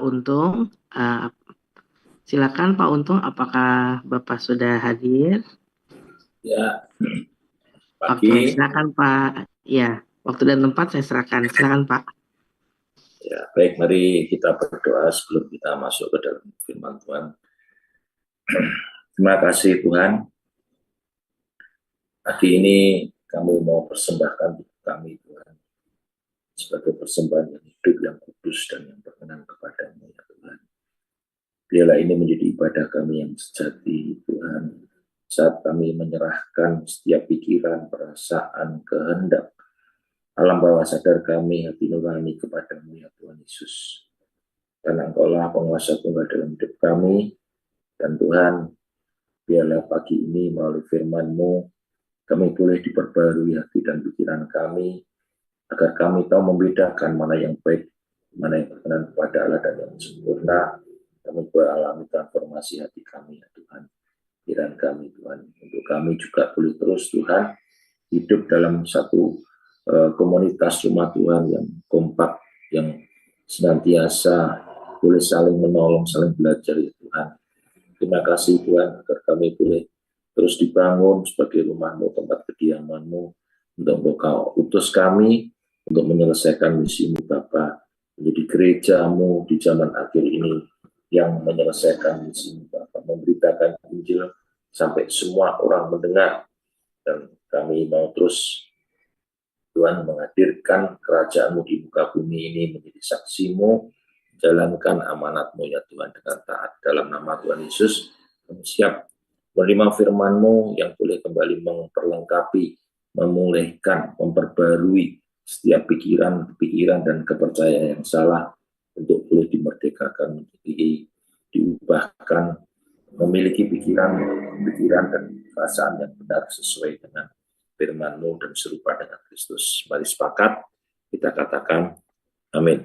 Untung. Silakan Pak Untung, apakah Bapak sudah hadir? Ya, Oke, pagi. silakan Pak. Ya, waktu dan tempat saya serahkan. Silakan Pak. Ya, baik, mari kita berdoa sebelum kita masuk ke dalam firman Tuhan. Terima kasih Tuhan. Pagi ini kami mau persembahkan kami Tuhan sebagai persembahan yang hidup, yang kudus dan yang berkenan kepadamu ya Tuhan. Biarlah ini menjadi ibadah kami yang sejati Tuhan. Saat kami menyerahkan setiap pikiran, perasaan, kehendak, alam bawah sadar kami, hati nurani kepadamu ya Tuhan Yesus. Karena Engkaulah penguasa tunggal dalam hidup kami. Dan Tuhan, biarlah pagi ini melalui firman-Mu, kami boleh diperbarui hati dan pikiran kami, agar kami tahu membedakan mana yang baik, mana yang berkenan kepada Allah dan yang sempurna. Kami boleh alami transformasi hati kami ya Tuhan. Pikiran kami Tuhan. Untuk kami juga boleh terus Tuhan, hidup dalam satu komunitas rumah Tuhan yang kompak, yang senantiasa boleh saling menolong, saling belajar ya Tuhan. Terima kasih Tuhan agar kami boleh terus dibangun sebagai rumah-Mu, tempat kediaman-Mu, untuk Engkau utus kami untuk menyelesaikan misi-Mu Bapa, menjadi gereja-Mu di zaman akhir ini yang menyelesaikan misi-Mu Bapa, memberitakan Injil sampai semua orang mendengar. Dan kami mau terus Tuhan menghadirkan kerajaan-Mu di muka bumi ini menjadi saksi-Mu, jalankan amanat-Mu ya Tuhan dengan taat. Dalam nama Tuhan Yesus, kami siap menerima firman-Mu yang boleh kembali memperlengkapi, memulihkan, memperbarui setiap pikiran dan kepercayaan yang salah untuk boleh dimerdekakan, diubahkan, memiliki pikiran dan perasaan yang benar sesuai dengan firman-Mu dan serupa dengan Kristus. Mari sepakat kita katakan amin.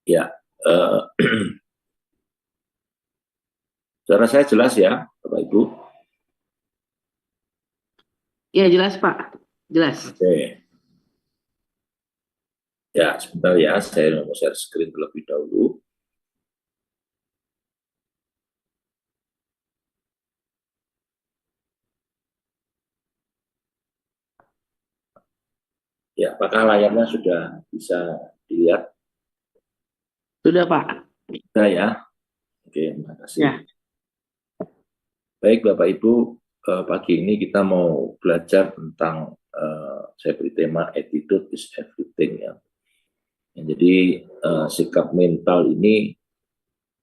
Ya, suara saya jelas ya, Bapak Ibu? Ya, jelas Pak. Jelas. Oke. Ya, sebentar ya, saya mau share screen terlebih dahulu. Ya, apakah layarnya sudah bisa dilihat? Sudah Pak. Sudah ya. Oke, terima kasih. Ya. Baik Bapak Ibu, pagi ini kita mau belajar tentang saya beri tema attitude is everything ya. Jadi sikap mental ini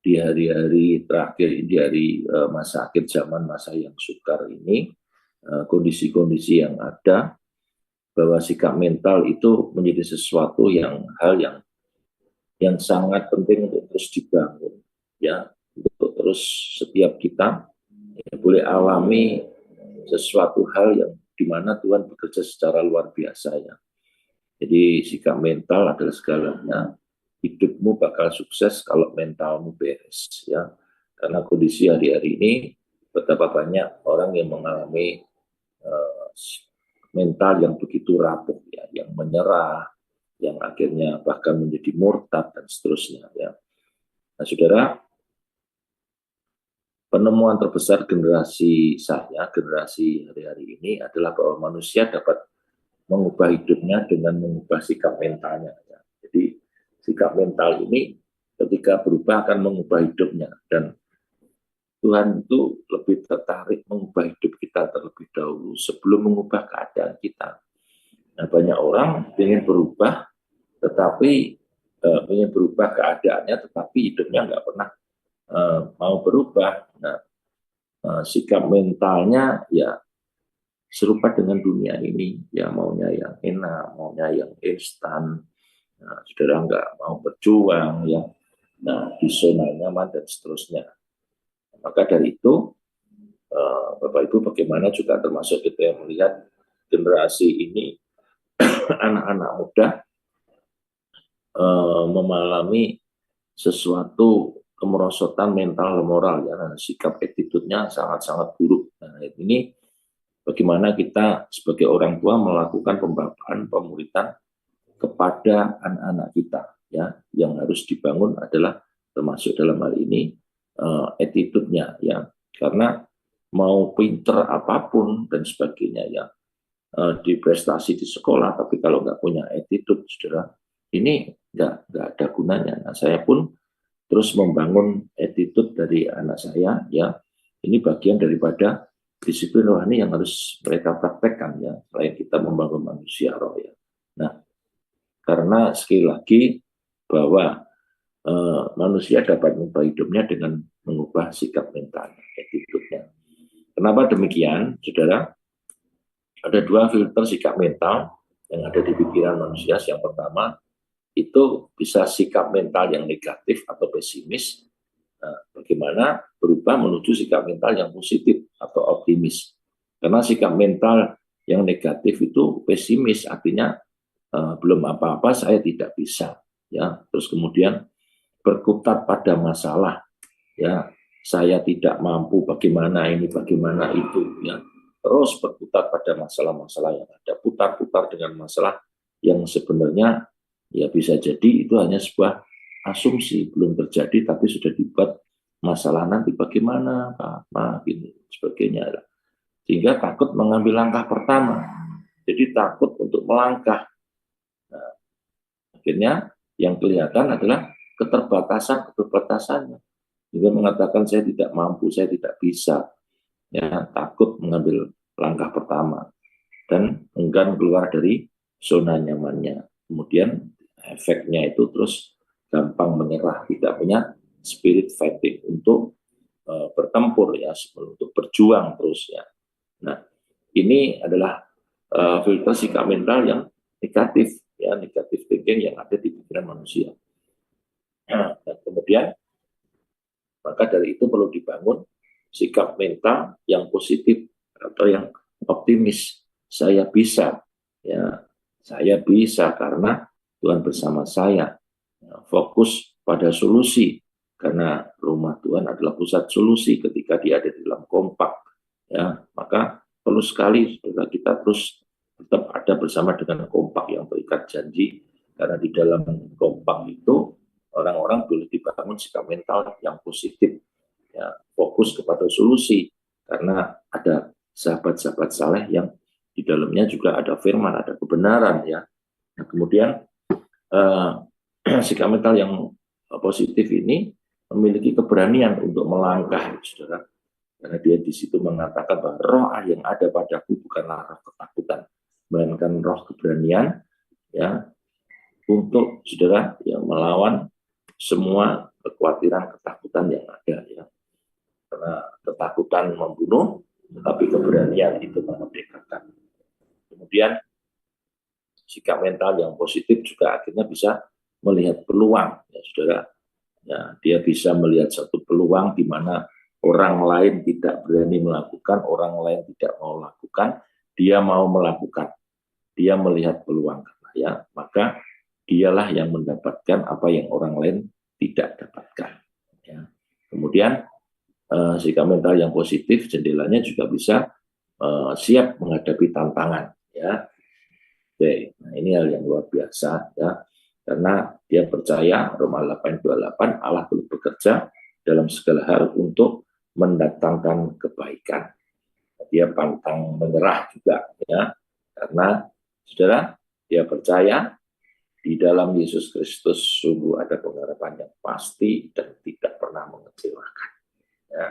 di hari-hari terakhir, di hari masa akhir zaman, masa yang sukar ini, kondisi-kondisi yang ada, bahwa sikap mental itu menjadi sesuatu hal yang sangat penting untuk terus dibangun ya, untuk terus setiap kita ya, boleh alami sesuatu hal yang dimana Tuhan bekerja secara luar biasa ya. Jadi sikap mental adalah segalanya. Hidupmu bakal sukses kalau mentalmu beres ya. Karena kondisi hari-hari ini betapa banyak orang yang mengalami mental yang begitu rapuh ya, yang menyerah, yang akhirnya bahkan menjadi murtad dan seterusnya ya. Nah, Saudara, penemuan terbesar generasi saya, generasi hari-hari ini adalah bahwa manusia dapat mengubah hidupnya dengan mengubah sikap mentalnya. Ya. Jadi sikap mental ini ketika berubah akan mengubah hidupnya, dan Tuhan itu lebih tertarik mengubah hidup kita terlebih dahulu sebelum mengubah keadaan kita. Nah, banyak orang ingin berubah, tetapi ingin berubah keadaannya, tetapi hidupnya nggak pernah mau berubah. Nah, sikap mentalnya ya serupa dengan dunia ini, ya maunya yang enak, maunya yang instan. Nah, saudara nggak mau berjuang, ya, nah di zona nyaman dan seterusnya. Maka dari itu, Bapak Ibu, bagaimana juga termasuk kita yang melihat generasi ini, anak-anak muda mengalami sesuatu kemerosotan mental moral ya, nah, sikap attitude-nya sangat-sangat buruk. Nah, ini bagaimana kita sebagai orang tua melakukan pembapaan, pemuritan kepada anak-anak kita, ya. Yang harus dibangun adalah termasuk dalam hal ini attitude-nya, ya. Karena mau pinter apapun dan sebagainya, ya, di prestasi di sekolah, tapi kalau nggak punya attitude, saudara, ini nggak ada gunanya. Nah, saya pun terus membangun attitude dari anak saya, ya. Ini bagian daripada disiplin rohani yang harus mereka praktekkan, ya, selain kita membangun manusia roh, ya. Nah, karena sekali lagi bahwa manusia dapat mengubah hidupnya dengan mengubah sikap mental, attitude-nya. Kenapa demikian, saudara? Ada dua filter sikap mental yang ada di pikiran manusia. Yang pertama, itu bisa sikap mental yang negatif atau pesimis. Nah, bagaimana berubah menuju sikap mental yang positif atau optimis. Karena sikap mental yang negatif itu pesimis, artinya belum apa-apa, saya tidak bisa. Ya, terus kemudian berkutat pada masalah, ya, saya tidak mampu, bagaimana ini, bagaimana itu, ya, terus berkutat pada masalah-masalah yang ada, putar-putar dengan masalah yang sebenarnya ya bisa jadi itu hanya sebuah asumsi, belum terjadi tapi sudah dibuat masalah nanti bagaimana, apa, ini sebagainya, sehingga takut mengambil langkah pertama, jadi takut untuk melangkah. Nah, akhirnya yang kelihatan adalah keterbatasannya. Dia mengatakan saya tidak mampu, saya tidak bisa, ya, takut mengambil langkah pertama dan enggan keluar dari zona nyamannya. Kemudian efeknya itu terus gampang menyerah, tidak punya spirit fighting untuk bertempur, ya, untuk berjuang terus, ya. Nah, ini adalah filter sikap mental yang negatif, ya, negatif thinking yang ada di pikiran manusia. Nah, dan kemudian maka dari itu perlu dibangun sikap mental yang positif atau yang optimis. Saya bisa, ya, saya bisa karena Tuhan bersama saya. Fokus pada solusi karena rumah Tuhan adalah pusat solusi ketika dia ada di dalam kompak, ya. Maka perlu sekali kita terus tetap ada bersama dengan kompak yang terikat janji, karena di dalam kompak itu orang-orang boleh dibangun sikap mental yang positif, ya, fokus kepada solusi karena ada sahabat-sahabat saleh yang di dalamnya juga ada firman, ada kebenaran, ya. Nah, kemudian sikap mental yang positif ini memiliki keberanian untuk melangkah, saudara, karena dia di situ mengatakan bahwa roh yang ada padaku bukanlah roh ketakutan, melainkan roh keberanian, ya, untuk saudara yang melawan semua kekhawatiran, ketakutan yang ada, ya. Karena ketakutan membunuh, tetapi keberanian itu memerdekakan. Kemudian sikap mental yang positif juga akhirnya bisa melihat peluang, ya, saudara. Ya, dia bisa melihat satu peluang di mana orang lain tidak berani melakukan, orang lain tidak mau lakukan, dia mau melakukan. Dia melihat peluang, ya, maka dialah yang mendapatkan apa yang orang lain tidak dapatkan, ya. Kemudian sikap mental yang positif jendelanya juga bisa siap menghadapi tantangan, ya. Oke, nah ini hal yang luar biasa, ya, karena dia percaya Roma 8:28 Allah turut bekerja dalam segala hal untuk mendatangkan kebaikan. Dia pantang menyerah juga, ya, karena saudara, dia percaya di dalam Yesus Kristus sungguh ada pengharapan yang pasti dan tidak pernah mengecewakan, ya.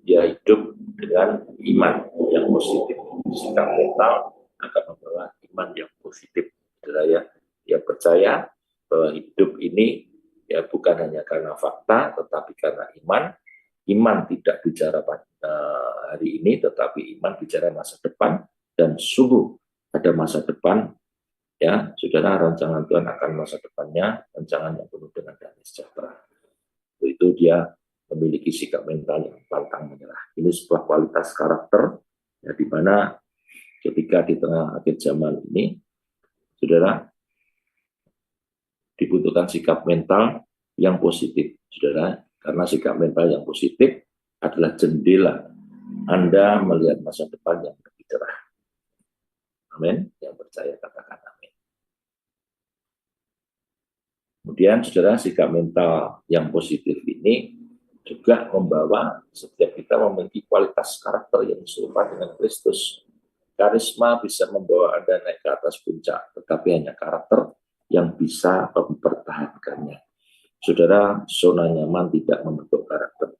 Dia hidup dengan iman yang positif, sikap mental akan membawa iman yang positif, saudara, ya. Dia percaya bahwa hidup ini, ya, bukan hanya karena fakta tetapi karena iman. Iman tidak bicara pada hari ini, tetapi iman bicara masa depan, dan sungguh ada masa depan, ya, saudara. Rancangan Tuhan akan masa depannya, rancangan yang penuh dengan damai sejahtera. Itu dia memiliki sikap mental yang pantang menyerah. Ini sebuah kualitas karakter, ya, di mana ketika di tengah akhir zaman ini, saudara, dibutuhkan sikap mental yang positif, saudara, karena sikap mental yang positif adalah jendela Anda melihat masa depan yang lebih cerah. Amin. Yang percaya katakan amin. Kemudian saudara, sikap mental yang positif ini juga membawa setiap kita memiliki kualitas karakter yang serupa dengan Kristus. Karisma bisa membawa Anda naik ke atas puncak, tetapi hanya karakter yang bisa mempertahankannya. Saudara, zona nyaman tidak membentuk karakter.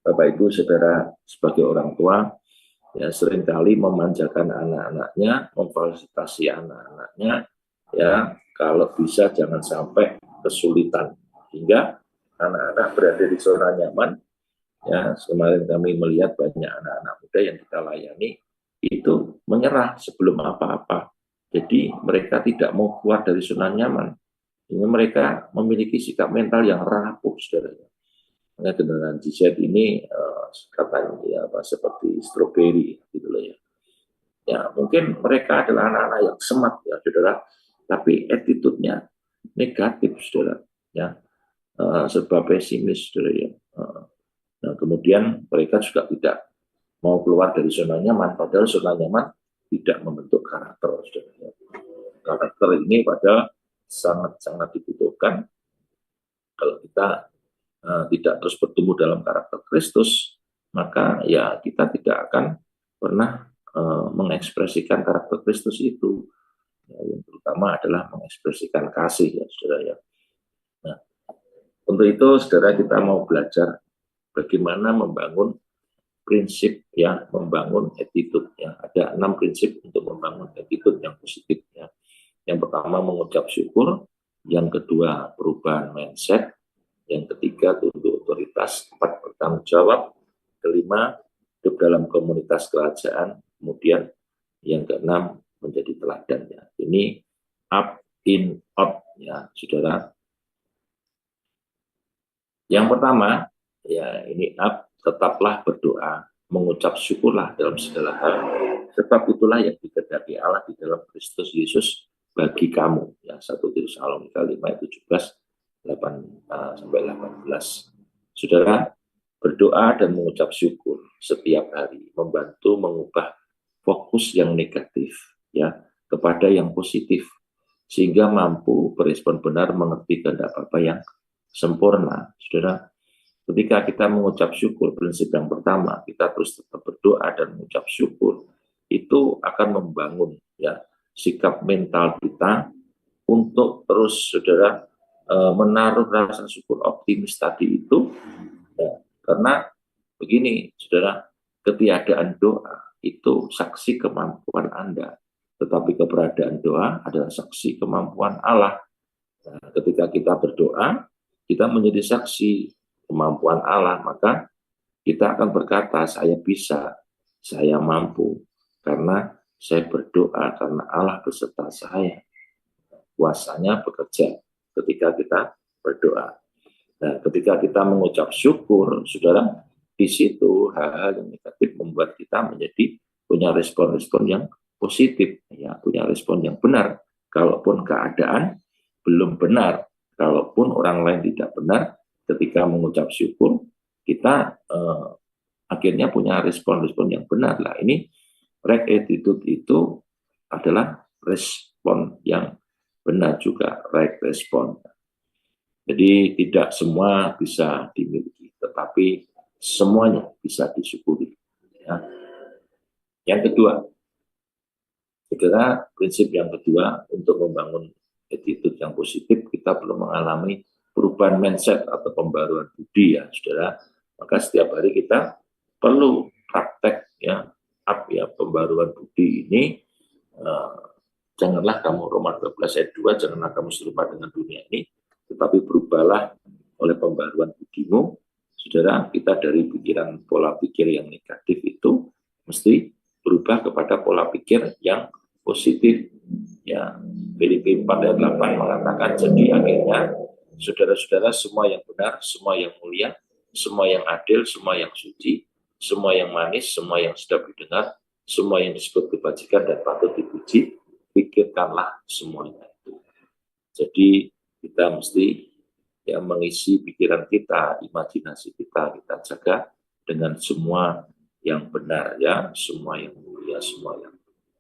Bapak Ibu, saudara, sebagai orang tua, ya seringkali memanjakan anak-anaknya, memfasilitasi anak-anaknya, ya kalau bisa jangan sampai kesulitan hingga anak-anak berada di zona nyaman. Ya, kemarin kami melihat banyak anak-anak muda yang kita layani itu menyerah sebelum apa-apa. Jadi mereka tidak mau keluar dari zona nyaman. Ini mereka memiliki sikap mental yang rapuh, saudara. Generasi Z ini katanya ya, seperti stroberi gitu loh ya. Ya mungkin mereka adalah anak-anak yang smart ya, saudara, tapi attitude-nya negatif, saudara. Ya, serba pesimis, saudara ya. Nah, kemudian mereka juga tidak mau keluar dari zona nyaman, padahal zona nyaman tidak membentuk karakter, saudara. Karakter ini padahal sangat-sangat dibutuhkan kalau kita tidak terus bertumbuh dalam karakter Kristus, maka ya kita tidak akan pernah mengekspresikan karakter Kristus itu. Ya, yang terutama adalah mengekspresikan kasih, ya saudara ya. Nah, untuk itu saudara, kita mau belajar bagaimana membangun prinsip ya, membangun attitude ya. Ada 6 prinsip untuk membangun attitude yang positif ya. Yang pertama mengucap syukur, yang kedua perubahan mindset, yang ketiga tunduk otoritas, 4 bertanggung jawab, kelima hidup dalam komunitas kerajaan, kemudian yang keenam menjadi teladan ya. Ini up in out ya, saudara. Yang pertama ya, ini up, tetaplah berdoa, mengucap syukurlah dalam segala hal, sebab itulah yang dikehendaki Allah di dalam Kristus Yesus bagi kamu ya. 1 Tesalonika 5 ayat 17 sampai 18. Saudara, berdoa dan mengucap syukur setiap hari membantu mengubah fokus yang negatif ya kepada yang positif, sehingga mampu berespon benar, mengerti kehendak Bapa yang sempurna. Saudara, ketika kita mengucap syukur, prinsip yang pertama, kita terus tetap berdoa dan mengucap syukur, itu akan membangun ya sikap mental kita untuk terus, saudara, menaruh rasa syukur optimis tadi itu ya. Karena begini, saudara, ketiadaan doa itu saksi kemampuan Anda, tetapi keberadaan doa adalah saksi kemampuan Allah. Nah, ketika kita berdoa, kita menjadi saksi kemampuan Allah, maka kita akan berkata, saya bisa, saya mampu, karena saya berdoa, karena Allah beserta saya. Kuasanya bekerja ketika kita berdoa. Nah, ketika kita mengucap syukur, saudara, di situ hal-hal yang negatif membuat kita menjadi punya respon-respon yang positif, ya, punya respon yang benar. Kalaupun keadaan belum benar, kalaupun orang lain tidak benar, ketika mengucap syukur, kita akhirnya punya respon-respon yang benar. Lah, ini right attitude itu adalah respon yang benar juga, right respon. Jadi tidak semua bisa dimiliki, tetapi semuanya bisa disyukuri. Ya. Yang kedua, saudara, prinsip yang kedua untuk membangun attitude yang positif, kita perlu mengalami perubahan mindset atau pembaruan budi ya, saudara. Maka setiap hari kita perlu praktek ya, up ya, pembaruan budi ini. Janganlah kamu, Roma 12 ayat 2, janganlah kamu serupa dengan dunia ini, tetapi berubahlah oleh pembaruan budimu. Saudara, kita dari pikiran pola pikir yang negatif itu mesti berubah kepada pola pikir yang positif. Ya, Filipi 4 ayat 8 mengatakan, jadi akhirnya saudara-saudara, semua yang benar, semua yang mulia, semua yang adil, semua yang suci, semua yang manis, semua yang sedap didengar, semua yang disebut kebajikan dan patut dipuji, pikirkanlah semuanya itu. Jadi kita mesti ya mengisi pikiran kita, imajinasi kita jaga dengan semua yang benar ya, semua yang mulia, semua yang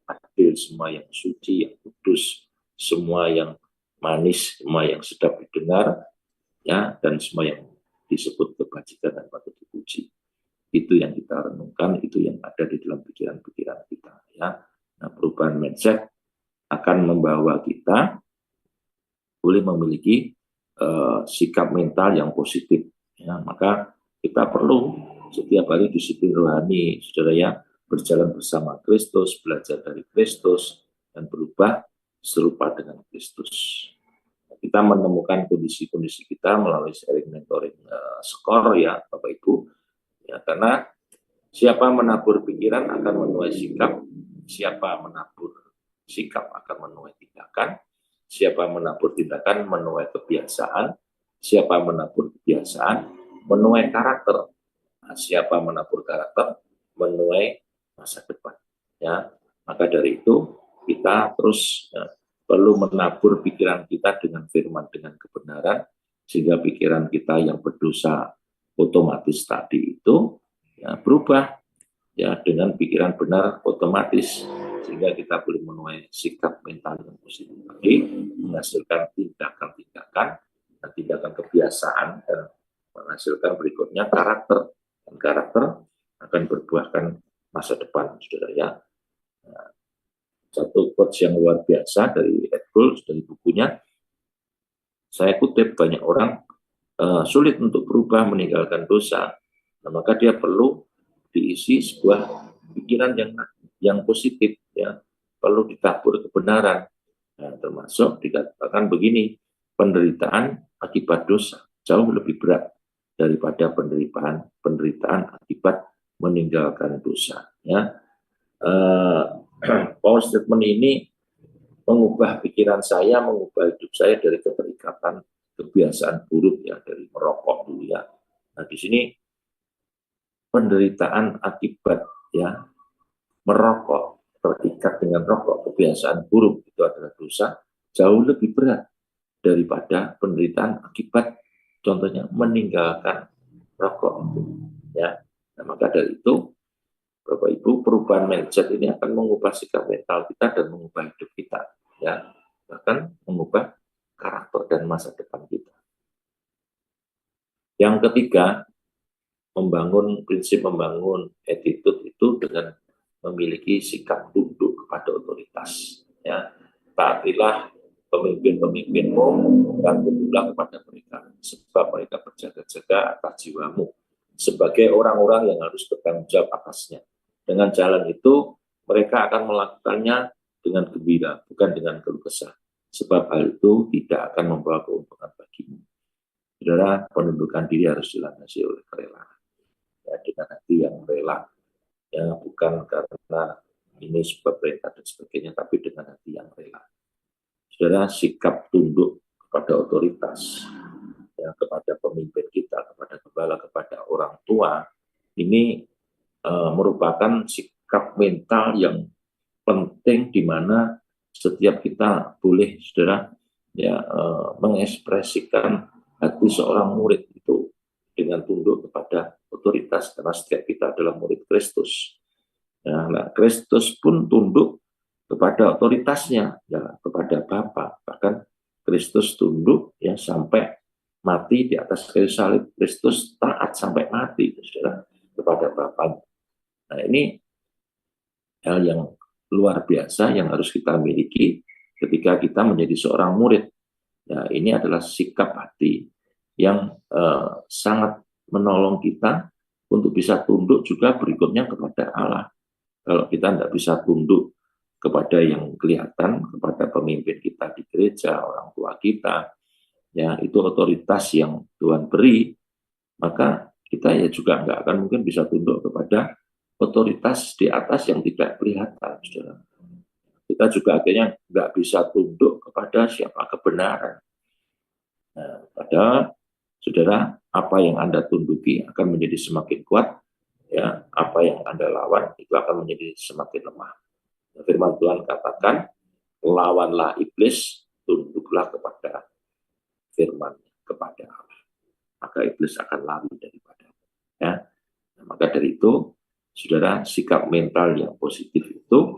adil, semua yang suci, yang kudus, semua yang manis, semua yang sedap didengar, ya, dan semua yang disebut kebajikan dan patut dipuji. Itu yang kita renungkan, itu yang ada di dalam pikiran-pikiran kita, ya. Nah, perubahan mindset akan membawa kita boleh memiliki sikap mental yang positif, ya. Maka kita perlu setiap hari disiplin rohani, saudara, ya, berjalan bersama Kristus, belajar dari Kristus, dan berubah serupa dengan Kristus. Kita menemukan kondisi-kondisi kita melalui sharing mentoring skor, ya Bapak Ibu, ya, karena siapa menabur pikiran akan menuai sikap, siapa menabur sikap akan menuai tindakan, siapa menabur tindakan menuai kebiasaan, siapa menabur kebiasaan menuai karakter, nah, siapa menabur karakter menuai masa depan, ya. Maka dari itu kita terus, ya, perlu menabur pikiran kita dengan firman, dengan kebenaran, sehingga pikiran kita yang berdosa otomatis tadi itu, ya, berubah, ya, dengan pikiran benar otomatis, sehingga kita boleh menuai sikap mental yang positif tadi, menghasilkan tindakan-tindakan dan tindakan kebiasaan, dan menghasilkan berikutnya karakter, dan karakter akan berbuahkan masa depan, saudara, ya. Nah, satu quotes yang luar biasa dari Ed Bulls, dari bukunya, saya kutip, banyak orang sulit untuk berubah meninggalkan dosa, nah, maka dia perlu diisi sebuah pikiran yang positif, ya, perlu ditabur kebenaran. Nah, termasuk dikatakan begini, penderitaan akibat dosa jauh lebih berat daripada penderitaan akibat meninggalkan dosa, ya. Power statement ini mengubah pikiran saya, mengubah hidup saya dari keterikatan kebiasaan buruk, ya, dari merokok dulu, ya. Nah, di sini penderitaan akibat, ya, merokok, terikat dengan rokok, kebiasaan buruk itu adalah dosa, jauh lebih berat daripada penderitaan akibat, contohnya, meninggalkan rokok itu, ya. Nah, maka dari itu, Bapak Ibu, perubahan mindset ini akan mengubah sikap mental kita dan mengubah hidup kita, ya, bahkan mengubah karakter dan masa depan kita. Yang ketiga, prinsip membangun attitude itu dengan memiliki sikap tunduk kepada otoritas, ya. Taatilah pemimpin-pemimpinmu dan tunduklah kepada mereka, sebab mereka berjaga-jaga atas jiwamu sebagai orang-orang yang harus bertanggung jawab atasnya. Dengan jalan itu mereka akan melakukannya dengan gembira, bukan dengan keluh kesah, sebab hal itu tidak akan membawa keuntungan bagimu. Saudara, penundukan diri harus dilandasi oleh kerelaan, ya, dengan hati yang rela, ya, bukan karena ini sebab perintah dan sebagainya, tapi dengan hati yang rela. Saudara, sikap tunduk kepada otoritas, ya, kepada pemimpin kita, kepada gembala, kepada orang tua, ini merupakan sikap mental yang penting, di mana setiap kita boleh, saudara, ya, mengekspresikan hati seorang murid itu dengan tunduk kepada otoritas, karena setiap kita adalah murid Kristus. Nah, Kristus pun tunduk kepada otoritasnya, ya, kepada Bapa. Bahkan Kristus tunduk, ya, sampai mati di atas kayu salib. Kristus taat sampai mati, saudara, kepada Bapa. Nah, ini hal yang luar biasa yang harus kita miliki ketika kita menjadi seorang murid. Ya, ini adalah sikap hati yang sangat menolong kita untuk bisa tunduk juga berikutnya kepada Allah. Kalau kita tidak bisa tunduk kepada yang kelihatan, kepada pemimpin kita di gereja, orang tua kita, ya, itu otoritas yang Tuhan beri, maka kita ya juga nggak akan mungkin bisa tunduk kepada otoritas di atas yang tidak kelihatan, saudara. Kita juga akhirnya nggak bisa tunduk kepada siapa kebenaran. Nah, padahal, saudara, apa yang Anda tunduki akan menjadi semakin kuat, ya, apa yang Anda lawan itu akan menjadi semakin lemah. Firman Tuhan katakan, lawanlah iblis, tunduklah kepada firman, kepada Allah, maka iblis akan lari daripada, ya. Nah, maka dari itu, saudara, sikap mental yang positif itu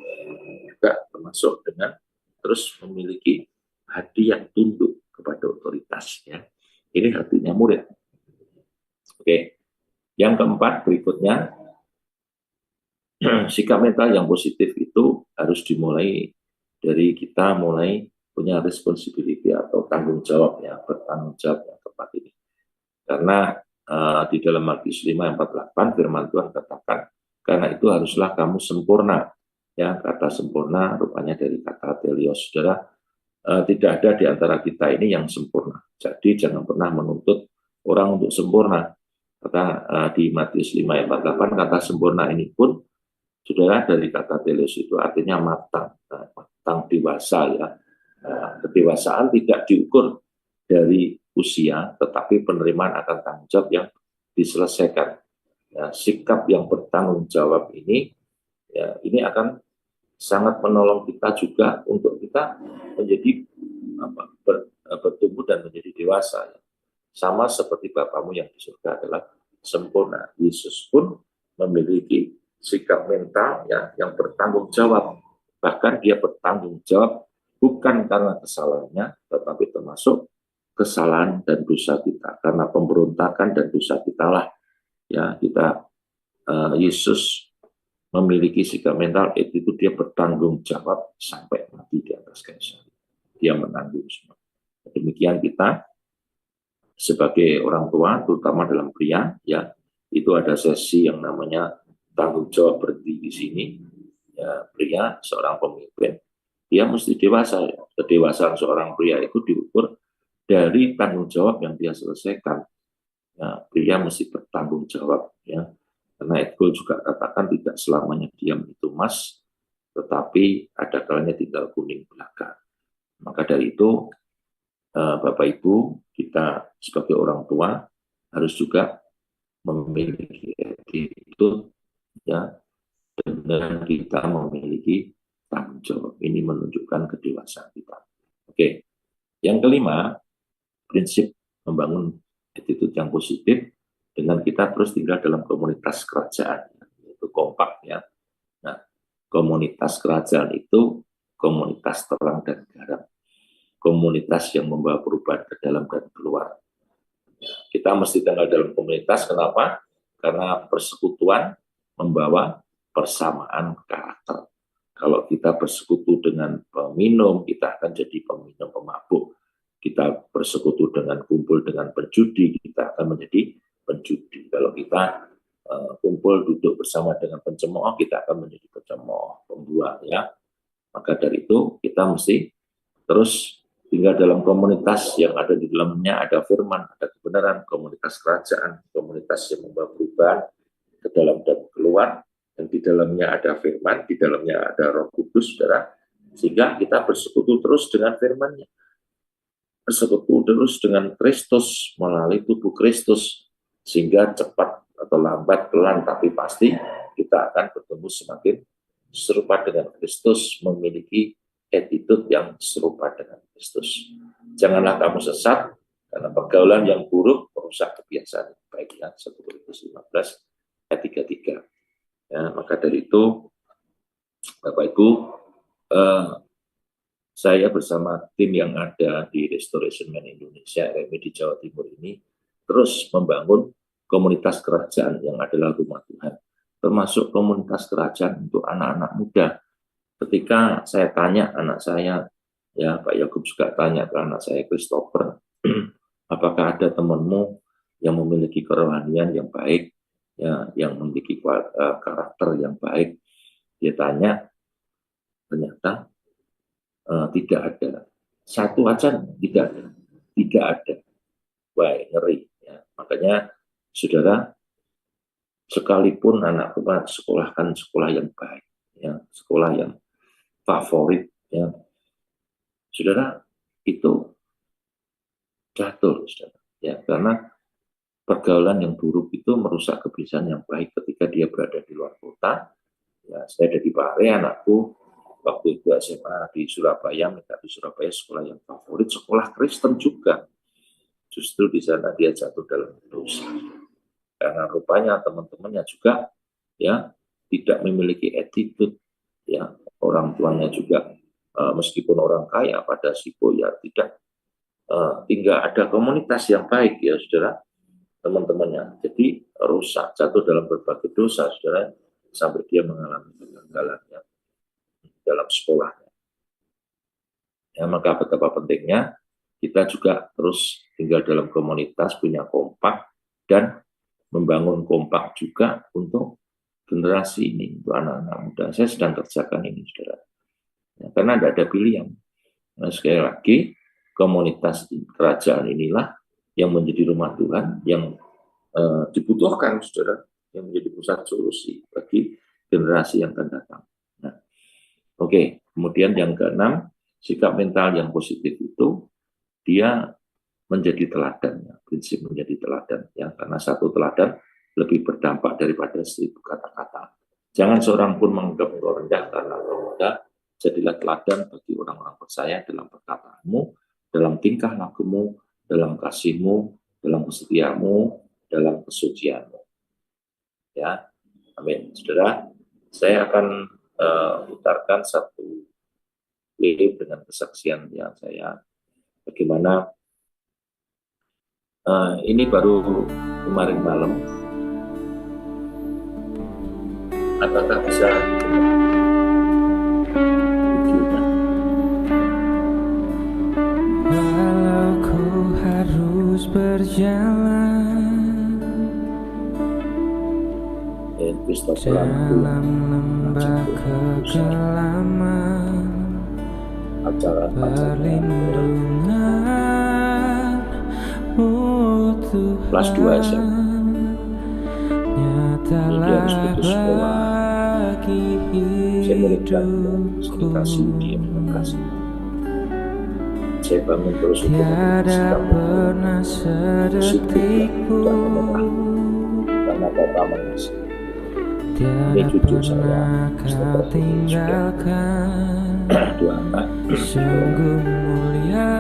juga termasuk dengan terus memiliki hati yang tunduk kepada otoritas. Ya. Ini hatinya murid. Oke. Yang keempat berikutnya, sikap mental yang positif itu harus dimulai dari kita mulai punya responsibility atau tanggung jawab, ya, bertanggung jawab yang tepat ini. Karena di dalam Matius 5:48 firman Tuhan katakan, karena itu haruslah kamu sempurna. Ya, kata sempurna rupanya dari kata telios. Saudara, tidak ada di antara kita ini yang sempurna. Jadi jangan pernah menuntut orang untuk sempurna. Kata di Matius 5:48 kata sempurna ini pun, saudara, dari kata telios itu artinya matang, matang dewasa, ya. Kedewasaan tidak diukur dari usia, tetapi penerimaan akan tanggung jawab yang diselesaikan. Ya, sikap yang bertanggung jawab ini, ya, ini akan sangat menolong kita juga untuk kita menjadi bertumbuh dan menjadi dewasa. Ya. Sama seperti Bapamu yang di surga adalah sempurna. Yesus pun memiliki sikap mental, ya, yang bertanggung jawab. Bahkan dia bertanggung jawab bukan karena kesalahannya, tetapi termasuk kesalahan dan dosa kita. Karena pemberontakan dan dosa kita lah, ya, kita Yesus memiliki sikap mental itu dia bertanggung jawab sampai mati di atas kayu salib. Dia menanggung semua. Demikian kita sebagai orang tua, terutama dalam pria, ya, itu ada sesi yang namanya tanggung jawab berhenti di sini. Ya, pria, seorang pemimpin, dia mesti dewasa. Kedewasaan seorang pria itu diukur dari tanggung jawab yang dia selesaikan. Ya, pria mesti bertanggung jawab. Ya. Karena Edgol juga katakan tidak selamanya diam itu emas, tetapi ada kalanya tinggal kuning belaka. Maka dari itu, Bapak Ibu, kita sebagai orang tua harus juga memiliki attitude, ya, dengan kita memiliki tanggung jawab. Ini menunjukkan kedewasaan kita. Oke, yang kelima, prinsip membangun attitude yang positif dengan kita terus tinggal dalam komunitas kerajaan, yaitu kompak, ya. Nah, komunitas kerajaan itu komunitas terang dan garam, komunitas yang membawa perubahan ke dalam dan keluar. Kita mesti tinggal dalam komunitas, kenapa? Karena persekutuan membawa persamaan karakter. Kalau kita bersekutu dengan peminum, kita akan jadi peminum pemabuk. Kita bersekutu dengan kumpul dengan penjudi, kita akan menjadi penjudi. Kalau kita kumpul duduk bersama dengan pencemooh, kita akan menjadi pencemooh, pembuang, ya. Maka dari itu kita mesti terus tinggal dalam komunitas yang ada di dalamnya ada firman, ada kebenaran, komunitas kerajaan, komunitas yang membawa perubahan ke dalam dan keluar, dan di dalamnya ada firman, di dalamnya ada Roh Kudus, saudara, sehingga kita bersekutu terus dengan firman-Nya, bersekutu terus dengan Kristus melalui tubuh Kristus, sehingga cepat atau lambat, pelan tapi pasti kita akan bertemu semakin serupa dengan Kristus, memiliki attitude yang serupa dengan Kristus. Janganlah kamu sesat karena pergaulan yang buruk merusak kebiasaan yang baik, ya. 1 Korintus 15 ayat 33. Ya, maka dari itu Bapak Ibu, saya bersama tim yang ada di Restoration Man Indonesia RMI di Jawa Timur ini terus membangun komunitas kerajaan yang adalah rumah Tuhan, termasuk komunitas kerajaan untuk anak-anak muda. Ketika saya tanya anak saya, ya Pak Yakub juga tanya ke anak saya Christopher, apakah ada temanmu yang memiliki kerohanian yang baik, ya, yang memiliki karakter yang baik? Dia tanya, ternyata tidak ada. Satu aja tidak ada. Wah, ngeri. Ya. Makanya, saudara, sekalipun anak kita sekolahkan sekolah yang baik, ya, sekolah yang favorit, ya, saudara, itu jatuh, saudara, ya, karena pergaulan yang buruk itu merusak kebiasaan yang baik ketika dia berada di luar kota. Ya, saya dari Pare, anakku waktu itu SMA di Surabaya, minta di Surabaya sekolah yang favorit, sekolah Kristen juga. Justru di sana dia jatuh dalam dosa. Karena rupanya teman-temannya juga, ya, tidak memiliki attitude, ya, orang tuanya juga meskipun orang kaya pada sipo ya tidak tinggal ada komunitas yang baik ya saudara, teman-temannya jadi rusak, jatuh dalam berbagai dosa saudara, sampai dia mengalami kegagalannya dalam sekolahnya. Ya, maka betapa pentingnya kita juga terus tinggal dalam komunitas, punya kompak, dan membangun kompak juga untuk generasi ini, untuk anak-anak muda. Saya sedang kerjakan ini, saudara. Ya, karena tidak ada pilihan. Nah, sekali lagi, komunitas kerajaan inilah yang menjadi rumah Tuhan, yang dibutuhkan, saudara, yang menjadi pusat solusi bagi generasi yang akan datang. Nah, oke. Kemudian yang keenam, sikap mental yang positif itu, dia menjadi teladan, prinsip menjadi teladan, ya, karena satu teladan lebih berdampak daripada 1000 kata-kata. Jangan seorang pun menganggap engkau rendah karena engkau muda, jadilah teladan bagi orang-orang percaya dalam perkataanmu, dalam tingkah lakumu, dalam kasihmu, dalam kesetiaanmu, dalam kesucianmu. Ya, amin. Saudara, saya akan putarkan satu klip dengan kesaksian yang saya, bagaimana ini baru kemarin malam. Apakah bisa videonya? Walau ku harus berjalan dalam lembah kegelapan, perlindunganmu Tuhan. Kelas 2 SMA. Nyatalah bagi Saya memberikan hidupku, dia dengan kasih. Saya bangun terus untuk tiada pernah sedetik pun, karena Bapa mengasihi. tiada pernah kau tinggalkan. Dua anak. Sungguh mulia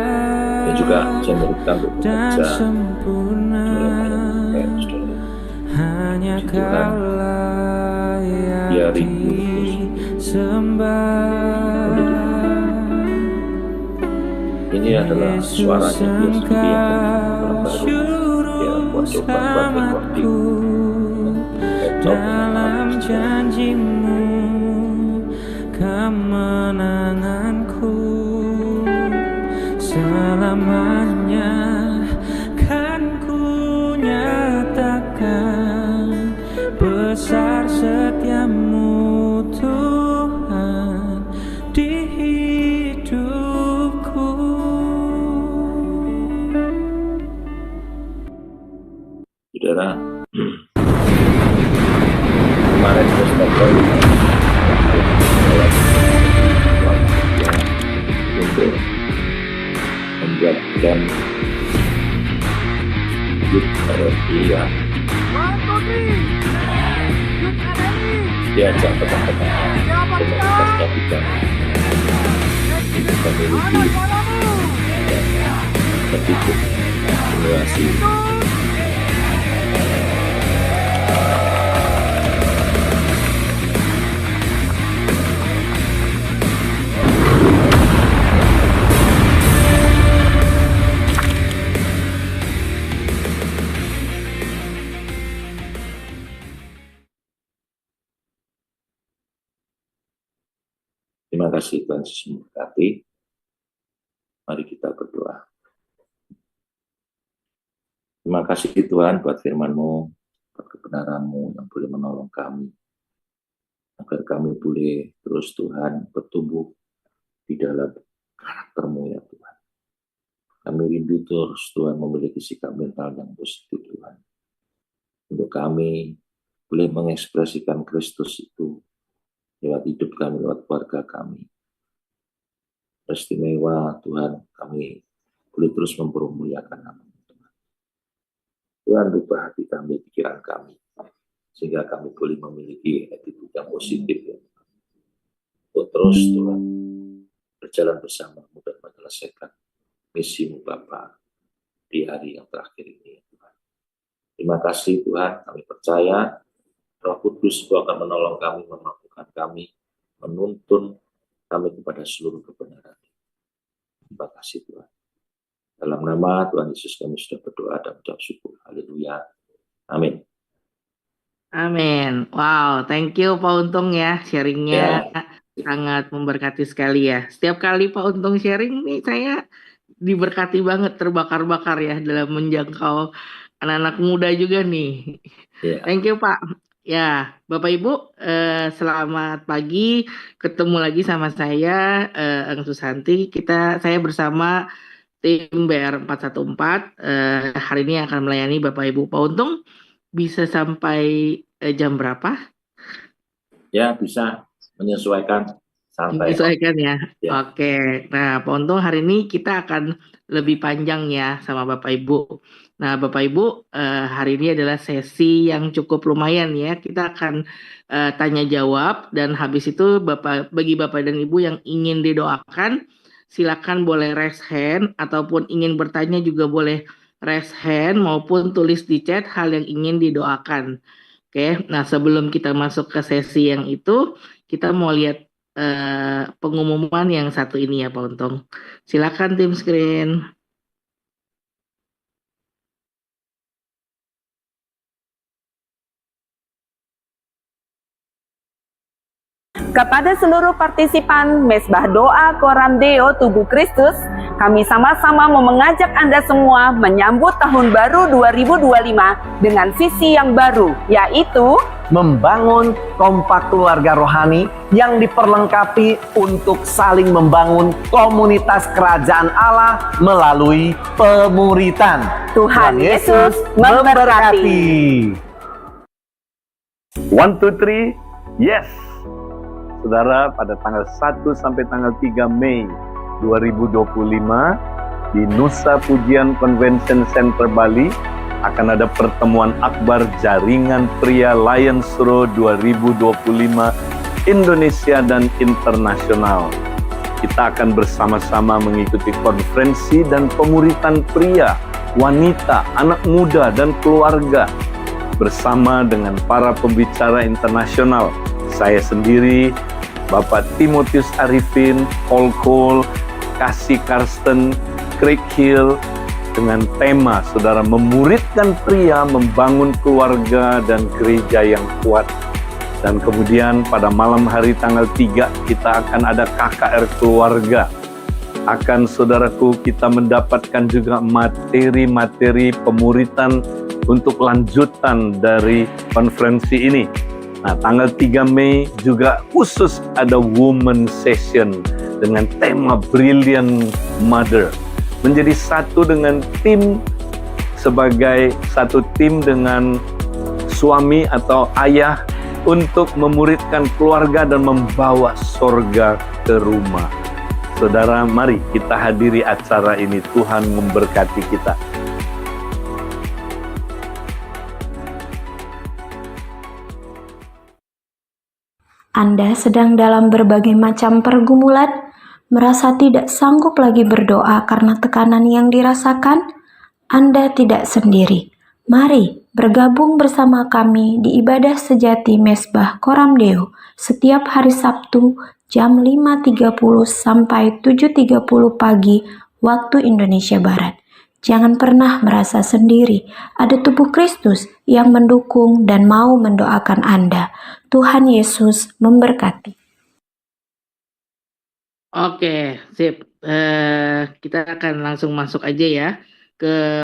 Dan juga saya memberikan untuk dan bekerja sempurna, hanya Kaulah yang disembah. Ini adalah suaranya dia sendiri yang buat selamatku dalam janjimu, kemenanganku selamanya kan ku nyatakan, besar setiamu Tuhan di hidupku. Saudara, kemarin saya sudah untuk membuatkan Youth RRI ya, diajak teman-teman komunitasnya juga untuk memiliki sedikit simulasi. Terima kasih Tuhan Yesus memberkati. Mari kita berdoa. Terima kasih Tuhan buat firman-Mu, buat kebenaran-Mu yang boleh menolong kami, agar kami boleh terus Tuhan bertumbuh di dalam karakter-Mu ya Tuhan. Kami rindu terus Tuhan memiliki sikap mental yang positif Tuhan. Untuk kami boleh mengekspresikan Kristus itu lewat hidup kami, lewat keluarga kami. Istimewa Tuhan, kami boleh terus mempermuliakan nama-Mu Tuhan. Tuhan rubah hati kami, pikiran kami, sehingga kami boleh memiliki attitude yang positif ya. Untuk terus Tuhan berjalan bersama-Mu dan menyelesaikan misi-Mu Bapa di hari yang terakhir ini ya Tuhan. Terima kasih Tuhan, kami percaya Roh Kudus akan menolong kami, memampukan kami, menuntun kami kepada seluruh kebenaran. Terima kasih Tuhan. Dalam nama Tuhan Yesus kami sudah berdoa dan mengucap syukur. Haleluya. Amin. Amin. Wow, thank you Pak Untung ya, sharingnya sangat memberkati sekali ya. Setiap kali Pak Untung sharing nih saya diberkati banget, terbakar-bakar ya dalam menjangkau anak-anak muda juga nih. Thank you Pak. Ya, Bapak Ibu, selamat pagi. Ketemu lagi sama saya, Ang Susanti. Saya bersama tim BR 414 hari ini akan melayani Bapak Ibu. Pak Untung bisa sampai jam berapa? Ya, bisa menyesuaikan sampai. Menyesuaikan ya. Ya. Oke. Nah, Pak Untung hari ini kita akan lebih panjang ya sama Bapak Ibu. Nah, Bapak Ibu, hari ini adalah sesi yang cukup lumayan ya. Kita akan tanya jawab dan habis itu bagi Bapak dan Ibu yang ingin didoakan, silakan boleh raise hand ataupun ingin bertanya juga boleh raise hand maupun tulis di chat hal yang ingin didoakan. Oke. Nah, sebelum kita masuk ke sesi yang itu, kita mau lihat pengumuman yang satu ini ya Pak Untung. Silakan tim screen. Kepada seluruh partisipan Mesbah Doa Koram Deo Tubuh Kristus, kami sama-sama mau mengajak Anda semua menyambut tahun baru 2025 dengan visi yang baru, yaitu membangun kompak keluarga rohani yang diperlengkapi untuk saling membangun komunitas kerajaan Allah melalui pemuritan. Tuhan Yesus memberkati. 1, 2, 3, yes. Saudara, pada tanggal 1 sampai tanggal 3 Mei 2025 di Nusa Pujian Convention Center Bali akan ada pertemuan akbar jaringan pria Lions Row 2025 Indonesia dan internasional. Kita akan bersama-sama mengikuti konferensi dan pemuritan pria, wanita, anak muda, dan keluarga bersama dengan para pembicara internasional. Saya sendiri, Bapak Timotius Arifin, Paul Cole, Kasih Karsten, Craig Hill, dengan tema saudara memuridkan pria, membangun keluarga dan gereja yang kuat. Dan kemudian pada malam hari tanggal 3 kita akan ada KKR keluarga. Akan saudaraku kita mendapatkan juga materi-materi pemuritan untuk lanjutan dari konferensi ini. Nah, tanggal 3 Mei juga khusus ada Woman Session dengan tema Brilliant Mother. Menjadi satu dengan tim, sebagai satu tim dengan suami atau ayah untuk memuridkan keluarga dan membawa sorga ke rumah. Saudara, mari kita hadiri acara ini. Tuhan memberkati kita. Anda sedang dalam berbagai macam pergumulan, merasa tidak sanggup lagi berdoa karena tekanan yang dirasakan? Anda tidak sendiri. Mari bergabung bersama kami di ibadah sejati Mesbah Koram Deo setiap hari Sabtu jam 5.30 sampai 7.30 pagi waktu Indonesia Barat. Jangan pernah merasa sendiri, ada tubuh Kristus yang mendukung dan mau mendoakan Anda. Tuhan Yesus memberkati. Oke, sip. Kita akan langsung masuk aja ya ke